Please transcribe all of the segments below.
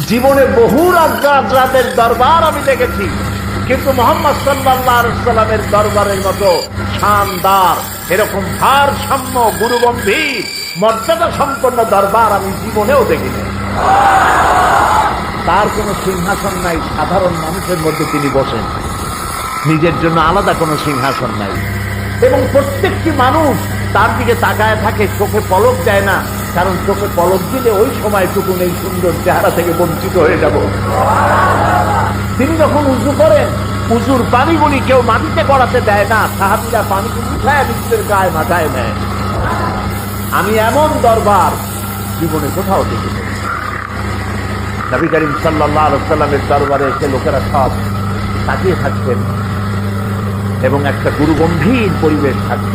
জীবনে বহু রাজরাজের দরবার আমি দেখেছি, কিন্তু মুহাম্মদ সাল্লাল্লাহু আলাইহি ওয়াসাল্লামের দরবারের মতো শানদার, এরকম ভারসাম্য, গুরুগম্ভীর, মর্যাদা সম্পন্ন দরবার আমি জীবনেও দেখিনি। তার কোনো সিংহাসন নাই, সাধারণ মানুষের মধ্যে তিনি বসেন, নিজের জন্য আলাদা কোনো সিংহাসন নাই, এবং প্রত্যেকটি মানুষ তার দিকে তাকায় থাকে, চোখে পলক দেয় না, কারণ চোখে পলক দিলে ওই সময়টুকু এই সুন্দর চেহারা থেকে বঞ্চিত হয়ে যাব। তিনি যখন উযু করেন, উযুর পানিগুলি কেউ মাটিতে গড়াতে দেয় না, সাহাবীরা পানিগুলি উঠায় নিজেদের গায়ে মাথায় নেয়। আমি এমন দরবার জীবনে কোথাও দেখিনি। নবী করিম সাল্লাল্লাহু আলাইহি ওয়াসাল্লামের দরবারে এসে লোকেরা সব তাকিয়ে থাকতেন এবং একটা গুরুগম্ভীর পরিবেশ থাকত,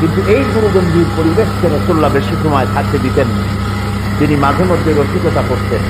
কিন্তু এই গুরুগম্ভীর পরিবেশকে রাসূলুল্লাহ বেশি সময় থাকতে দিতেন। তিনি মাঝে মধ্যে রসিকতা করতেন।